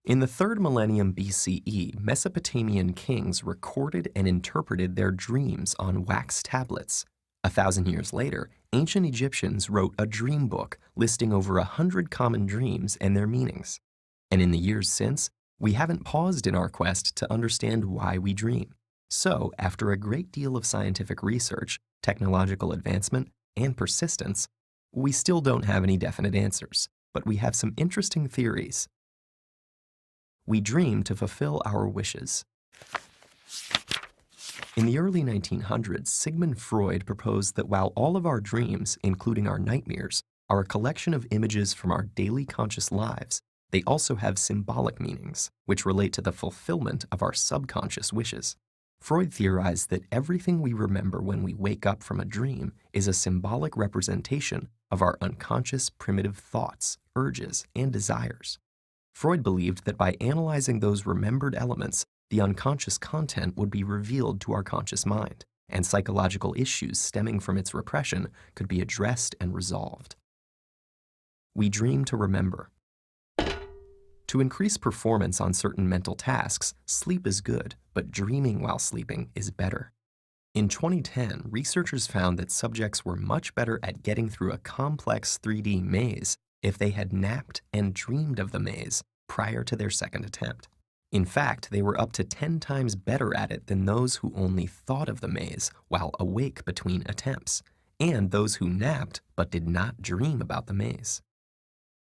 In the 3rd millennium BCE, Mesopotamian kings recorded and interpreted their dreams on wax tablets. 1,000 years later, ancient Egyptians wrote a dream book listing over 100 common dreams and their meanings. And in the years since, we haven't paused in our quest to understand why we dream. So, after a great deal of scientific research, technological advancement, and persistence, we still don't have any definite answers, but we have some interesting theories. We dream to fulfill our wishes. In the early 1900s, Sigmund Freud proposed that while all of our dreams, including our nightmares, are a collection of images from our daily conscious lives, they also have symbolic meanings, which relate to the fulfillment of our subconscious wishes. Freud theorized that everything we remember when we wake up from a dream is a symbolic representation of our unconscious primitive thoughts, urges, and desires. Freud believed that by analyzing those remembered elements, the unconscious content would be revealed to our conscious mind, and psychological issues stemming from its repression could be addressed and resolved. We dream to remember. To increase performance on certain mental tasks, sleep is good, but dreaming while sleeping is better. In 2010, researchers found that subjects were much better at getting through a complex 3D maze if they had napped and dreamed of the maze prior to their second attempt. In fact, they were up to 10 times better at it than those who only thought of the maze while awake between attempts, and those who napped but did not dream about the maze.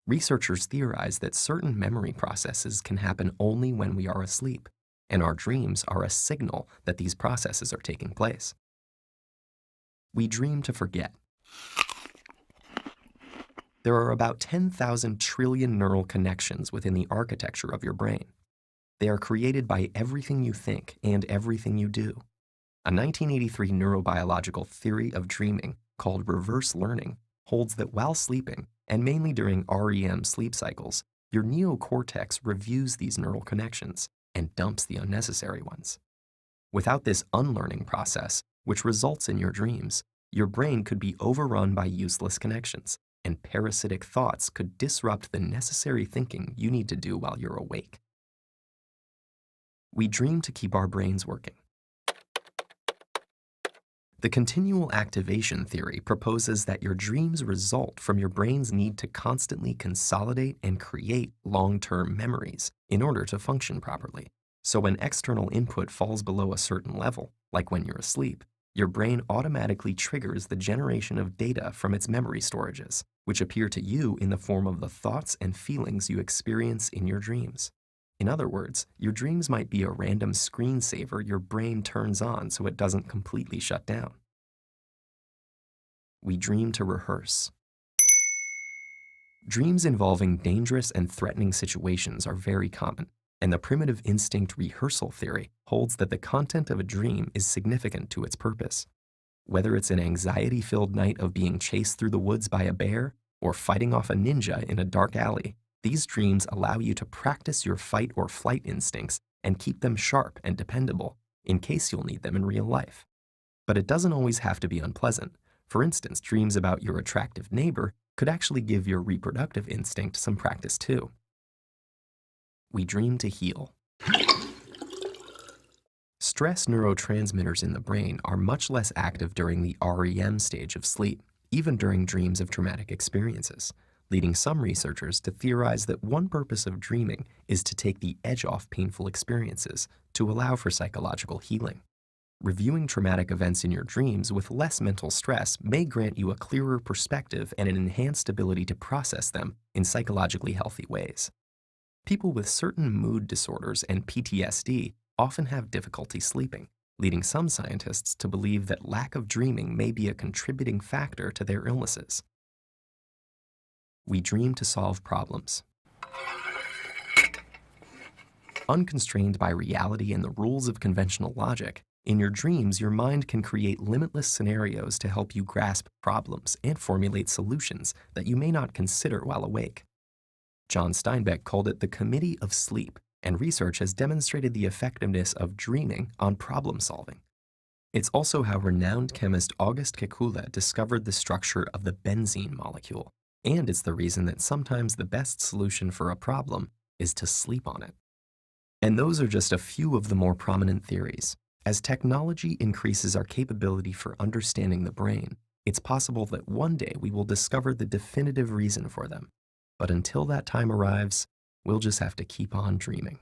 Researchers theorize that certain memory processes can happen only when we are asleep, and our dreams are a signal that these processes are taking place. We dream to forget. There are about 10,000 trillion neural connections within the architecture of your brain. They are created by everything you think and everything you do. A 1983 neurobiological theory of dreaming called reverse learning holds that while sleeping, and mainly during REM sleep cycles, your neocortex reviews these neural connections and dumps the unnecessary ones. Without this unlearning process, which results in your dreams, your brain could be overrun by useless connections, and parasitic thoughts could disrupt the necessary thinking you need to do while you're awake. We dream to keep our brains working. The continual activation theory proposes that your dreams result from your brain's need to constantly consolidate and create long-term memories in order to function properly. So when external input falls below a certain level, like when you're asleep, your brain automatically triggers the generation of data from its memory storages, which appear to you in the form of the thoughts and feelings you experience in your dreams. In other words, your dreams might be a random screensaver your brain turns on so it doesn't completely shut down. We dream to rehearse. Dreams involving dangerous and threatening situations are very common, and the primitive instinct rehearsal theory holds that the content of a dream is significant to its purpose. Whether it's an anxiety-filled night of being chased through the woods by a bear or fighting off a ninja in a dark alley, these dreams allow you to practice your fight or flight instincts and keep them sharp and dependable in case you'll need them in real life. But it doesn't always have to be unpleasant. For instance, dreams about your attractive neighbor could actually give your reproductive instinct some practice too. We dream to heal. Stress neurotransmitters in the brain are much less active during the REM stage of sleep, even during dreams of traumatic experiences, leading some researchers to theorize that one purpose of dreaming is to take the edge off painful experiences to allow for psychological healing. Reviewing traumatic events in your dreams with less mental stress may grant you a clearer perspective and an enhanced ability to process them in psychologically healthy ways. People with certain mood disorders and PTSD often have difficulty sleeping, leading some scientists to believe that lack of dreaming may be a contributing factor to their illnesses. We dream to solve problems. Unconstrained by reality and the rules of conventional logic, in your dreams, your mind can create limitless scenarios to help you grasp problems and formulate solutions that you may not consider while awake. John Steinbeck called it the committee of sleep, and research has demonstrated the effectiveness of dreaming on problem solving. It's also how renowned chemist August Kekule discovered the structure of the benzene molecule, and it's the reason that sometimes the best solution for a problem is to sleep on it. And those are just a few of the more prominent theories. As technology increases our capability for understanding the brain, it's possible that one day we will discover the definitive reason for them. But until that time arrives, we'll just have to keep on dreaming.